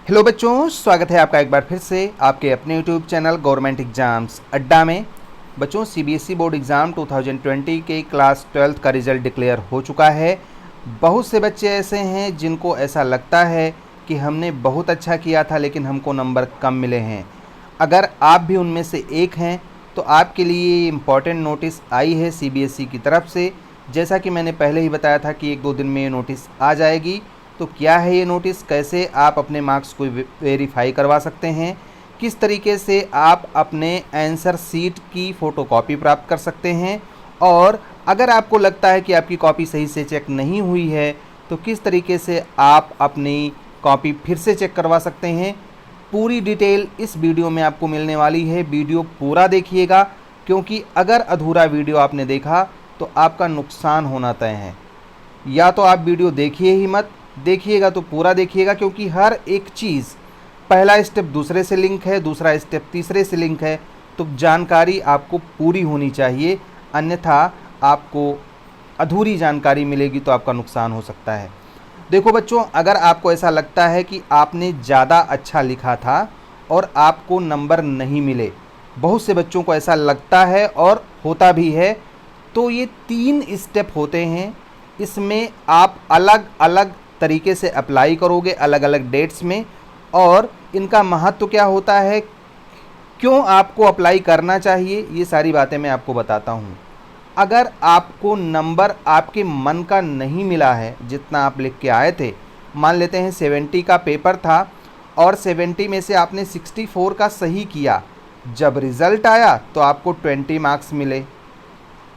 Hello बच्चों, स्वागत है आपका एक बार फिर से आपके अपने यूट्यूब चैनल गवर्नमेंट एग्ज़ाम्स अड्डा में। बच्चों, सीबीएसई बोर्ड एग्ज़ाम 2020 के क्लास 12th का रिज़ल्ट डिक्लेयर हो चुका है। बहुत से बच्चे ऐसे हैं जिनको ऐसा लगता है कि हमने बहुत अच्छा किया था लेकिन हमको नंबर कम मिले हैं। अगर आप भी उनमें से एक हैं तो आपके लिए इम्पॉर्टेंट नोटिस आई है सीबीएसई की तरफ से। जैसा कि मैंने पहले ही बताया था कि 1-2 दिन में ये नोटिस आ जाएगी। तो क्या है ये नोटिस, कैसे आप अपने मार्क्स को वेरीफाई करवा सकते हैं, किस तरीके से आप अपने आंसर शीट की फ़ोटोकॉपी प्राप्त कर सकते हैं, और अगर आपको लगता है कि आपकी कॉपी सही से चेक नहीं हुई है तो किस तरीके से आप अपनी कॉपी फिर से चेक करवा सकते हैं। पूरी डिटेल इस वीडियो में आपको मिलने वाली है। वीडियो पूरा देखिएगा, क्योंकि अगर अधूरा वीडियो आपने देखा तो आपका नुकसान होना तय है। या तो आप वीडियो देखिए ही मत, देखिएगा तो पूरा देखिएगा, क्योंकि हर एक चीज़, पहला स्टेप दूसरे से लिंक है, दूसरा स्टेप तीसरे से लिंक है। तो जानकारी आपको पूरी होनी चाहिए, अन्यथा आपको अधूरी जानकारी मिलेगी तो आपका नुकसान हो सकता है। देखो बच्चों, अगर आपको ऐसा लगता है कि आपने ज़्यादा अच्छा लिखा था और आपको नंबर नहीं मिले, बहुत से बच्चों को ऐसा लगता है और होता भी है, तो ये 3 स्टेप होते हैं। इसमें आप अलग अलग तरीके से अप्लाई करोगे, अलग अलग डेट्स में, और इनका महत्व क्या होता है, क्यों आपको अप्लाई करना चाहिए, ये सारी बातें मैं आपको बताता हूँ। अगर आपको नंबर आपके मन का नहीं मिला है, जितना आप लिख के आए थे, मान लेते हैं 70 का पेपर था और 70 में से आपने 64 का सही किया, जब रिज़ल्ट आया तो आपको 20 मार्क्स मिले।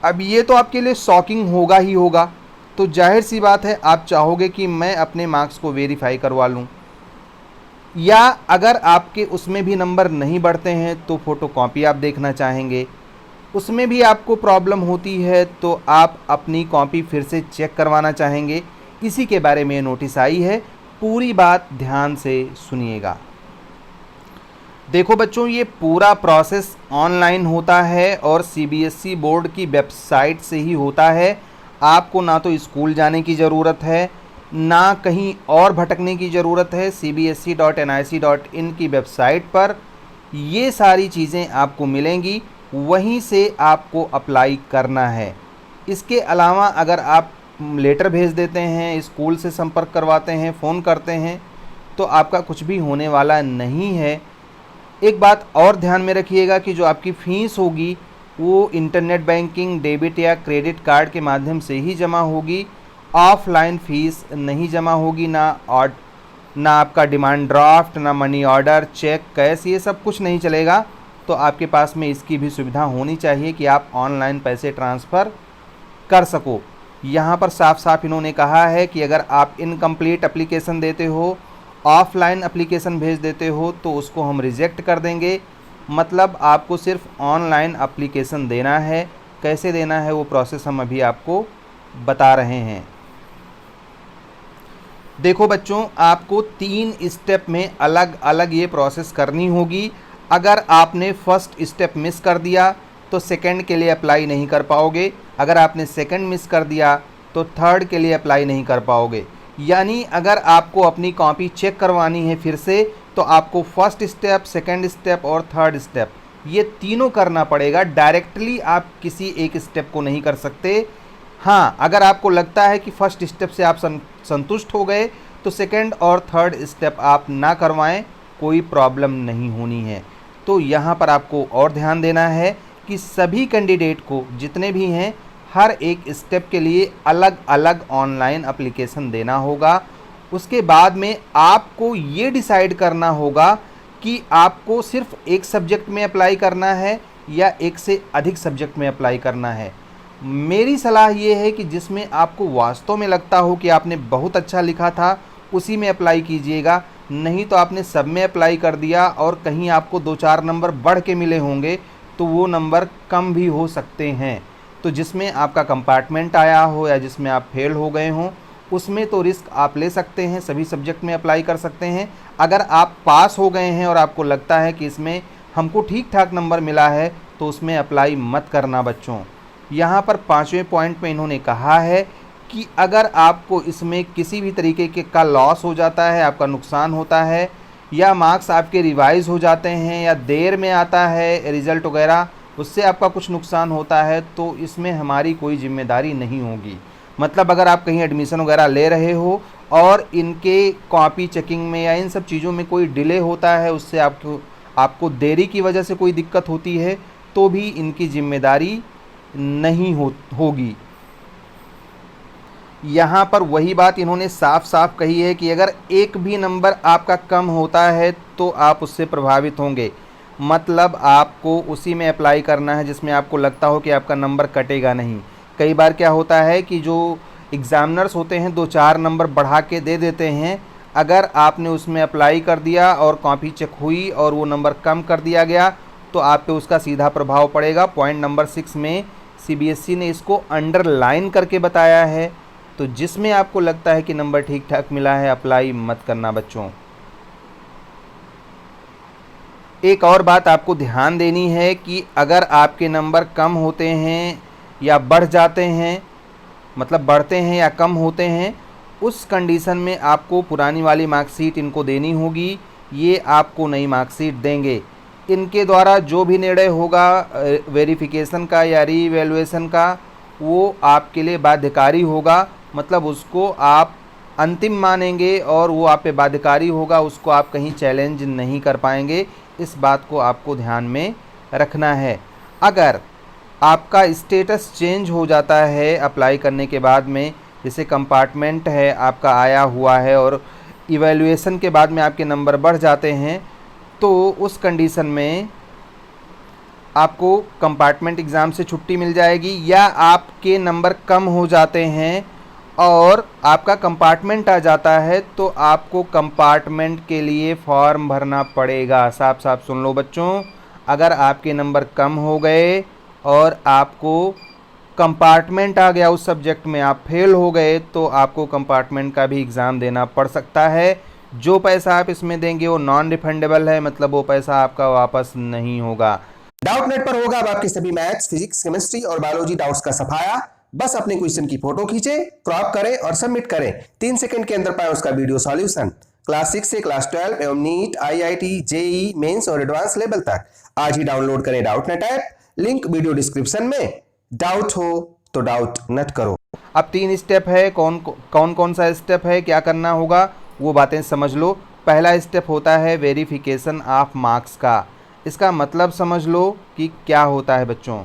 अब ये तो आपके लिए शॉकिंग होगा ही होगा। तो जाहिर सी बात है आप चाहोगे कि मैं अपने मार्क्स को वेरीफाई करवा लूँ, या अगर आपके उसमें भी नंबर नहीं बढ़ते हैं तो फ़ोटोकॉपी आप देखना चाहेंगे, उसमें भी आपको प्रॉब्लम होती है तो आप अपनी कॉपी फिर से चेक करवाना चाहेंगे। इसी के बारे में नोटिस आई है, पूरी बात ध्यान से सुनिएगा। देखो बच्चों, ये पूरा प्रोसेस ऑनलाइन होता है और सीबीएसई बोर्ड की वेबसाइट से ही होता है। आपको ना तो स्कूल जाने की ज़रूरत है, ना कहीं और भटकने की ज़रूरत है। cbse.nic.in की वेबसाइट पर ये सारी चीज़ें आपको मिलेंगी, वहीं से आपको अप्लाई करना है। इसके अलावा अगर आप लेटर भेज देते हैं, स्कूल से संपर्क करवाते हैं, फ़ोन करते हैं, तो आपका कुछ भी होने वाला नहीं है। एक बात और ध्यान में रखिएगा कि जो आपकी फ़ीस होगी वो इंटरनेट बैंकिंग, डेबिट या क्रेडिट कार्ड के माध्यम से ही जमा होगी। ऑफलाइन फ़ीस नहीं जमा होगी, ना आपका डिमांड ड्राफ्ट, ना मनी ऑर्डर, चेक, कैश, ये सब कुछ नहीं चलेगा। तो आपके पास में इसकी भी सुविधा होनी चाहिए कि आप ऑनलाइन पैसे ट्रांसफ़र कर सको। यहाँ पर साफ साफ इन्होंने कहा है कि अगर आप इनकम्प्लीट एप्लीकेशन देते हो, ऑफलाइन एप्लीकेशन भेज देते हो, तो उसको हम रिजेक्ट कर देंगे। मतलब आपको सिर्फ ऑनलाइन एप्लीकेशन देना है। कैसे देना है वो प्रोसेस हम अभी आपको बता रहे हैं। देखो बच्चों, आपको 3 स्टेप में अलग अलग ये प्रोसेस करनी होगी। अगर आपने फर्स्ट स्टेप मिस कर दिया तो सेकंड के लिए अप्लाई नहीं कर पाओगे। अगर आपने सेकंड मिस कर दिया तो थर्ड के लिए अप्लाई नहीं कर पाओगे। यानी अगर आपको अपनी कॉपी चेक करवानी है फिर से, तो आपको फर्स्ट स्टेप, सेकंड स्टेप और थर्ड स्टेप, ये तीनों करना पड़ेगा। डायरेक्टली आप किसी एक स्टेप को नहीं कर सकते। हाँ, अगर आपको लगता है कि फर्स्ट स्टेप से आप संतुष्ट हो गए तो सेकंड और थर्ड स्टेप आप ना करवाएं, कोई प्रॉब्लम नहीं होनी है। तो यहाँ पर आपको और ध्यान देना है कि सभी कैंडिडेट को, जितने भी हैं, हर एक स्टेप के लिए अलग अलग ऑनलाइन एप्लीकेशन देना होगा। उसके बाद में आपको ये डिसाइड करना होगा कि आपको सिर्फ एक सब्जेक्ट में अप्लाई करना है या एक से अधिक सब्जेक्ट में अप्लाई करना है। मेरी सलाह ये है कि जिसमें आपको वास्तव में लगता हो कि आपने बहुत अच्छा लिखा था, उसी में अप्लाई कीजिएगा। नहीं तो आपने सब में अप्लाई कर दिया और कहीं आपको 2-4 नंबर बढ़ के मिले होंगे तो वो नंबर कम भी हो सकते हैं। तो जिसमें आपका कंपार्टमेंट आया हो या जिसमें आप फेल हो गए हों, उसमें तो रिस्क आप ले सकते हैं, सभी सब्जेक्ट में अप्लाई कर सकते हैं। अगर आप पास हो गए हैं और आपको लगता है कि इसमें हमको ठीक ठाक नंबर मिला है, तो उसमें अप्लाई मत करना बच्चों। यहाँ पर 5वें पॉइंट में इन्होंने कहा है कि अगर आपको इसमें किसी भी तरीके का लॉस हो जाता है, आपका नुकसान होता है, या मार्क्स आपके रिवाइज हो जाते हैं या देर में आता है रिज़ल्ट वगैरह, उससे आपका कुछ नुकसान होता है, तो इसमें हमारी कोई जिम्मेदारी नहीं होगी। मतलब अगर आप कहीं एडमिशन वगैरह ले रहे हो और इनके कॉपी चेकिंग में या इन सब चीज़ों में कोई डिले होता है, उससे आपको देरी की वजह से कोई दिक्कत होती है, तो भी इनकी जिम्मेदारी नहीं होगी। यहाँ पर वही बात इन्होंने साफ साफ कही है कि अगर एक भी नंबर आपका कम होता है तो आप उससे प्रभावित होंगे। मतलब आपको उसी में अप्लाई करना है जिसमें आपको लगता हो कि आपका नंबर कटेगा नहीं। कई बार क्या होता है कि जो एग्ज़ामिनर्स होते हैं 2-4 नंबर बढ़ा के दे देते हैं। अगर आपने उसमें अप्लाई कर दिया और कॉपी चेक हुई और वो नंबर कम कर दिया गया तो आप पे उसका सीधा प्रभाव पड़ेगा। पॉइंट नंबर 6 में सीबीएसई ने इसको अंडरलाइन करके बताया है। तो जिसमें आपको लगता है कि नंबर ठीक ठाक मिला है, अप्लाई मत करना बच्चों। एक और बात आपको ध्यान देनी है कि अगर आपके नंबर कम होते हैं या बढ़ जाते हैं, मतलब बढ़ते हैं या कम होते हैं, उस कंडीशन में आपको पुरानी वाली मार्कशीट इनको देनी होगी। ये आपको नई मार्कशीट देंगे। इनके द्वारा जो भी निर्णय होगा वेरिफिकेशन का या रीवैल्यूएशन का, वो आपके लिए बाध्यकारी होगा। मतलब उसको आप अंतिम मानेंगे और वो आप पे बाध्यकारी होगा, उसको आप कहीं चैलेंज नहीं कर पाएंगे। इस बात को आपको ध्यान में रखना है। अगर आपका स्टेटस चेंज हो जाता है अप्लाई करने के बाद में, जैसे कंपार्टमेंट है आपका आया हुआ है और इवैल्यूएशन के बाद में आपके नंबर बढ़ जाते हैं, तो उस कंडीशन में आपको कंपार्टमेंट एग्ज़ाम से छुट्टी मिल जाएगी। या आपके नंबर कम हो जाते हैं और आपका कंपार्टमेंट आ जाता है तो आपको कंपार्टमेंट के लिए फॉर्म भरना पड़ेगा। साफ साफ सुन लो बच्चों, अगर आपके नंबर कम हो गए और आपको कंपार्टमेंट आ गया, उस सब्जेक्ट में आप फेल हो गए, तो आपको कंपार्टमेंट का भी एग्ज़ाम देना पड़ सकता है। जो पैसा आप इसमें देंगे वो नॉन रिफंडेबल है, मतलब वो पैसा आपका वापस नहीं होगा। डाउट नेट पर होगा अब आपके सभी मैथ्स, फिजिक्स, केमिस्ट्री और बायोलॉजी डाउट्स का सफाया। बस अपने क्वेश्चन की फोटो खींचे, क्रॉप करें और सबमिट करें। 3 सेकंड के अंदर पाए उसका वीडियो सॉल्यूशन। क्लास 6 से क्लास 12 एवं नीट, आईआईटी, जेई मेंस और एडवांस लेवल तक आज ही डाउनलोड करें doubt net app. Link video description में। डाउट हो तो डाउट नेट करो। अब 3 स्टेप है। कौन कौन सा स्टेप है, क्या करना होगा, वो बातें समझ लो। पहला स्टेप होता है वेरिफिकेशन ऑफ मार्क्स का। इसका मतलब समझ लो कि क्या होता है बच्चों।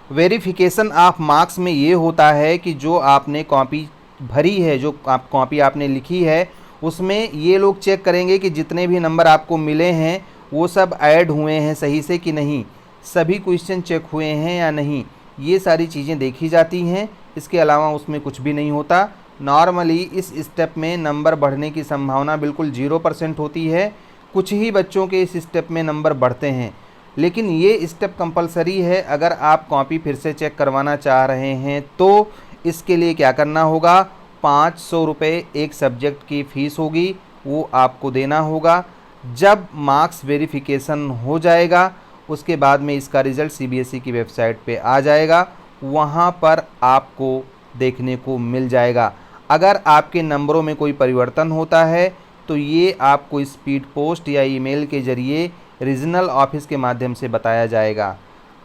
वेरिफिकेशन ऑफ मार्क्स में ये होता है कि जो आपने कॉपी भरी है, जो कॉपी आपने लिखी है, उसमें ये लोग चेक करेंगे कि जितने भी नंबर आपको मिले हैं वो सब ऐड हुए हैं सही से कि नहीं, सभी क्वेश्चन चेक हुए हैं या नहीं, ये सारी चीज़ें देखी जाती हैं। इसके अलावा उसमें कुछ भी नहीं होता। नॉर्मली इस स्टेप में नंबर बढ़ने की संभावना बिल्कुल 0% होती है। कुछ ही बच्चों के इस स्टेप में नंबर बढ़ते हैं, लेकिन ये स्टेप कंपलसरी है। अगर आप कॉपी फिर से चेक करवाना चाह रहे हैं तो इसके लिए क्या करना होगा, 500 रुपये एक सब्जेक्ट की फ़ीस होगी, वो आपको देना होगा। जब मार्क्स वेरिफिकेशन हो जाएगा उसके बाद में इसका रिज़ल्ट सीबीएसई की वेबसाइट पे आ जाएगा, वहाँ पर आपको देखने को मिल जाएगा। अगर आपके नंबरों में कोई परिवर्तन होता है तो ये आपको स्पीड पोस्ट या ईमेल के ज़रिए रीजनल ऑफिस के माध्यम से बताया जाएगा।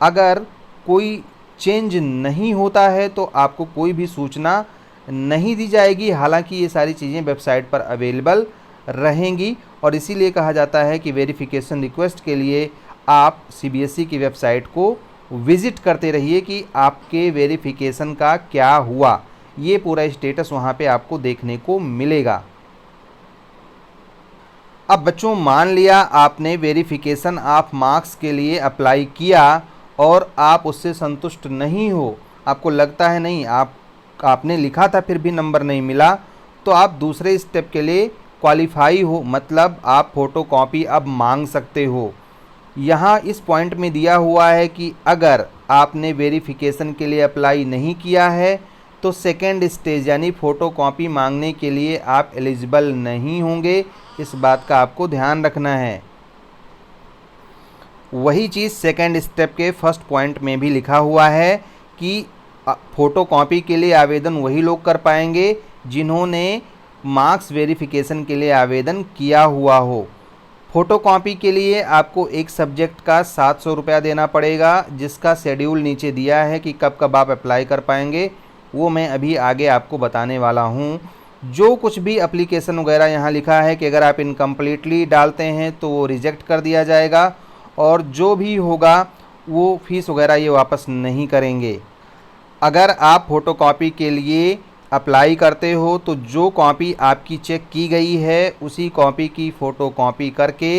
अगर कोई चेंज नहीं होता है तो आपको कोई भी सूचना नहीं दी जाएगी। हालांकि ये सारी चीज़ें वेबसाइट पर अवेलेबल रहेंगी और इसीलिए कहा जाता है कि वेरिफिकेशन रिक्वेस्ट के लिए आप सीबीएसई की वेबसाइट को विज़िट करते रहिए कि आपके वेरिफिकेशन का क्या हुआ। ये पूरा स्टेटस वहाँ पे आपको देखने को मिलेगा। अब बच्चों मान लिया आपने वेरिफिकेशन ऑफ मार्क्स के लिए अप्लाई किया और आप उससे संतुष्ट नहीं हो, आपको लगता है नहीं, आपने लिखा था फिर भी नंबर नहीं मिला, तो आप दूसरे स्टेप के लिए क्वालिफाई हो, मतलब आप फ़ोटोकॉपी अब मांग सकते हो। यहाँ इस पॉइंट में दिया हुआ है कि अगर आपने वेरिफिकेशन के लिए अप्लाई नहीं किया है तो सेकेंड स्टेज यानी फ़ोटोकॉपी मांगने के लिए आप एलिजिबल नहीं होंगे। इस बात का आपको ध्यान रखना है। वही चीज़ सेकेंड स्टेप के फर्स्ट पॉइंट में भी लिखा हुआ है कि फ़ोटोकॉपी के लिए आवेदन वही लोग कर पाएंगे जिन्होंने मार्क्स वेरिफिकेशन के लिए आवेदन किया हुआ हो। फ़ोटोकॉपी के लिए आपको एक सब्जेक्ट का 700 रुपया देना पड़ेगा, जिसका शेड्यूल नीचे दिया है कि कब कब आप अप्लाई कर पाएंगे, वो मैं अभी आगे आपको बताने वाला हूँ। जो कुछ भी एप्लीकेशन वगैरह यहाँ लिखा है कि अगर आप इनकम्प्लीटली डालते हैं तो वो रिजेक्ट कर दिया जाएगा, और जो भी होगा वो फ़ीस वगैरह ये वापस नहीं करेंगे। अगर आप फ़ोटोकॉपी के लिए अप्लाई करते हो तो जो कॉपी आपकी चेक की गई है उसी कॉपी की फ़ोटोकॉपी करके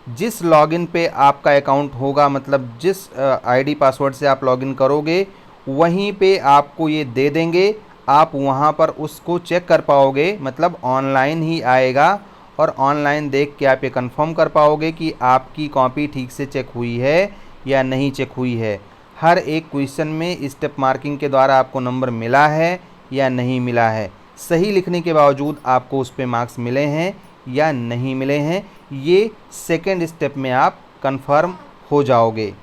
जिस लॉगिन पे आपका अकाउंट होगा, मतलब जिस आईडी पासवर्ड से आप लॉगिन करोगे वहीं पे आपको ये दे देंगे। आप वहाँ पर उसको चेक कर पाओगे, मतलब ऑनलाइन ही आएगा, और ऑनलाइन देख के आप ये कंफर्म कर पाओगे कि आपकी कॉपी ठीक से चेक हुई है या नहीं चेक हुई है। हर एक क्वेश्चन में स्टेप मार्किंग के द्वारा आपको नंबर मिला है या नहीं मिला है, सही लिखने के बावजूद आपको उस पे मार्क्स मिले हैं या नहीं मिले हैं, ये सेकंड स्टेप में आप कंफर्म हो जाओगे।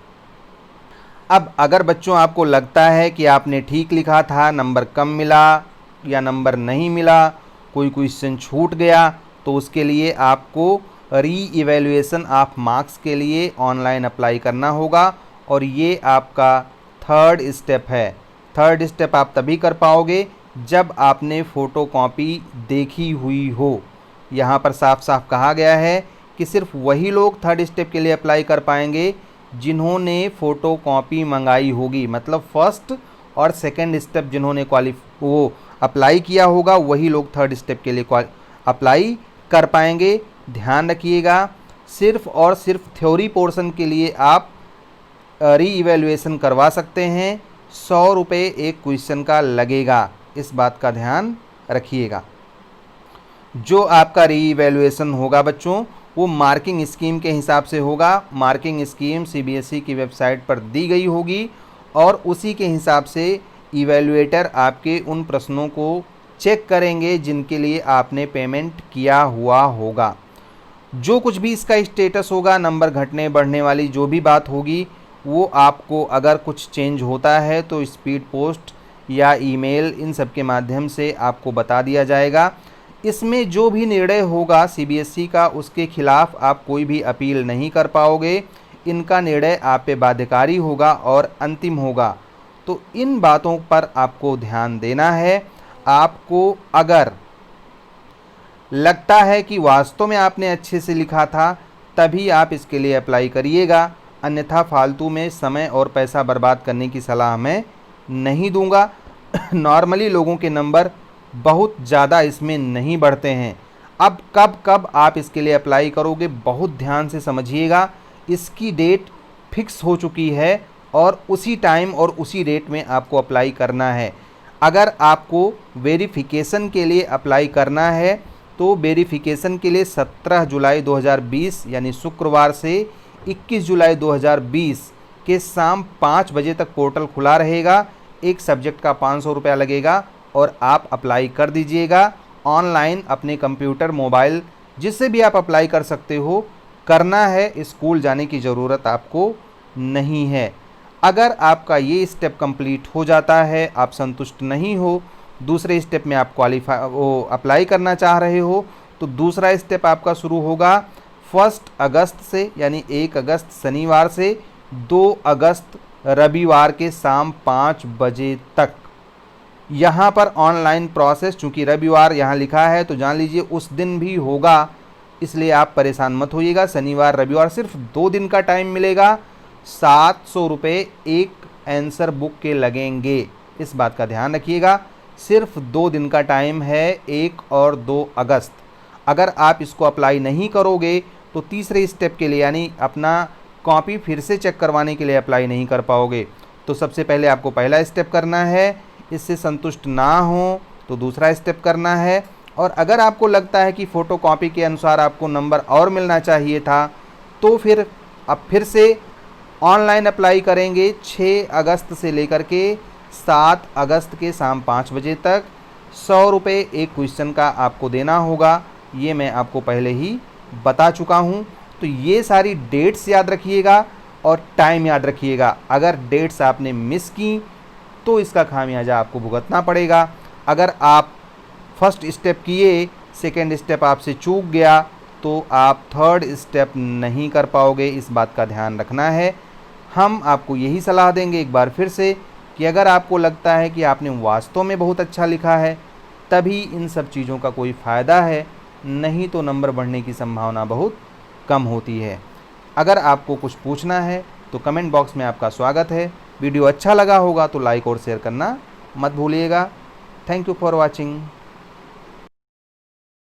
अब अगर बच्चों आपको लगता है कि आपने ठीक लिखा था, नंबर कम मिला या नंबर नहीं मिला, कोई क्वेश्चन छूट गया, तो उसके लिए आपको री इवैल्यूएशन ऑफ मार्क्स के लिए ऑनलाइन अप्लाई करना होगा, और ये आपका थर्ड स्टेप है। थर्ड स्टेप आप तभी कर पाओगे जब आपने फ़ोटोकॉपी देखी हुई हो। यहाँ पर साफ साफ कहा गया है कि सिर्फ वही लोग थर्ड स्टेप के लिए अप्लाई कर पाएंगे जिन्होंने फ़ोटोकॉपी मंगाई होगी, मतलब फर्स्ट और सेकंड स्टेप जिन्होंने वो अप्लाई किया होगा वही लोग थर्ड स्टेप के लिए अप्लाई कर पाएंगे। ध्यान रखिएगा, सिर्फ और सिर्फ थ्योरी पोर्शन के लिए आप री इवैल्यूएशन करवा सकते हैं। 100 रुपये एक क्वेश्चन का लगेगा, इस बात का ध्यान रखिएगा। जो आपका री इवैल्यूएशन होगा बच्चों वो मार्किंग स्कीम के हिसाब से होगा। मार्किंग स्कीम सीबीएसई की वेबसाइट पर दी गई होगी, और उसी के हिसाब से इवैल्यूएटर आपके उन प्रश्नों को चेक करेंगे जिनके लिए आपने पेमेंट किया हुआ होगा। जो कुछ भी इसका स्टेटस होगा, नंबर घटने बढ़ने वाली जो भी बात होगी, वो आपको अगर कुछ चेंज होता है तो स्पीड पोस्ट या ईमेल इन सब के माध्यम से आपको बता दिया जाएगा। इसमें जो भी निर्णय होगा सीबीएसई का, उसके खिलाफ आप कोई भी अपील नहीं कर पाओगे। इनका निर्णय आप पे बाध्यकारी होगा और अंतिम होगा। तो इन बातों पर आपको ध्यान देना है। आपको अगर लगता है कि वास्तव में आपने अच्छे से लिखा था तभी आप इसके लिए अप्लाई करिएगा, अन्यथा फालतू में समय और पैसा बर्बाद करने की सलाह मैं नहीं दूंगा। नॉर्मली लोगों के नंबर बहुत ज़्यादा इसमें नहीं बढ़ते हैं। अब कब कब आप इसके लिए अप्लाई करोगे बहुत ध्यान से समझिएगा। इसकी डेट फिक्स हो चुकी है और उसी टाइम और उसी डेट में आपको अप्लाई करना है। अगर आपको वेरिफिकेशन के लिए अप्लाई करना है तो वेरिफिकेशन के लिए 17 जुलाई 2020 यानी शुक्रवार से 21 जुलाई 2020 के शाम 5 बजे तक पोर्टल खुला रहेगा। एक सब्जेक्ट का 500 रुपया लगेगा और आप अप्लाई कर दीजिएगा ऑनलाइन अपने कंप्यूटर, मोबाइल, जिससे भी आप अप्लाई कर सकते हो। करना है, स्कूल जाने की ज़रूरत आपको नहीं है। अगर आपका ये स्टेप कंप्लीट हो जाता है, आप संतुष्ट नहीं हो, दूसरे स्टेप में आप अप्लाई करना चाह रहे हो, तो दूसरा स्टेप आपका शुरू होगा 1 अगस्त से, यानी 1 अगस्त शनिवार से 2 अगस्त रविवार के शाम 5 बजे तक। यहाँ पर ऑनलाइन प्रोसेस, चूँकि रविवार यहाँ लिखा है तो जान लीजिए उस दिन भी होगा, इसलिए आप परेशान मत होइएगा। शनिवार रविवार सिर्फ 2 दिन का टाइम मिलेगा। 700 रुपये एक आंसर बुक के लगेंगे, इस बात का ध्यान रखिएगा। सिर्फ 2 दिन का टाइम है, 1 और 2 अगस्त। अगर आप इसको अप्लाई नहीं करोगे तो तीसरे स्टेप के लिए, यानी अपना कॉपी फिर से चेक करवाने के लिए अप्लाई नहीं कर पाओगे। तो सबसे पहले आपको पहला स्टेप करना है, इससे संतुष्ट ना हो तो दूसरा स्टेप करना है। और अगर आपको लगता है कि फ़ोटोकॉपी के अनुसार आपको नंबर और मिलना चाहिए था तो फिर अब फिर से ऑनलाइन अप्लाई करेंगे 6 अगस्त से लेकर के 7 अगस्त के शाम 5 बजे तक। 100 रुपये एक क्वेश्चन का आपको देना होगा, ये मैं आपको पहले ही बता चुका हूँ। तो ये सारी डेट्स याद रखिएगा और टाइम याद रखिएगा। अगर डेट्स आपने मिस की तो इसका खामियाजा आपको भुगतना पड़ेगा। अगर आप फर्स्ट स्टेप किए, सेकंड स्टेप आपसे चूक गया तो आप थर्ड स्टेप नहीं कर पाओगे, इस बात का ध्यान रखना है। हम आपको यही सलाह देंगे एक बार फिर से कि अगर आपको लगता है कि आपने वास्तव में बहुत अच्छा लिखा है तभी इन सब चीज़ों का कोई फ़ायदा है, नहीं तो नंबर बढ़ने की संभावना बहुत कम होती है। अगर आपको कुछ पूछना है तो कमेंट बॉक्स में आपका स्वागत है। वीडियो अच्छा लगा होगा तो लाइक और शेयर करना मत भूलिएगा। Thank you for watching.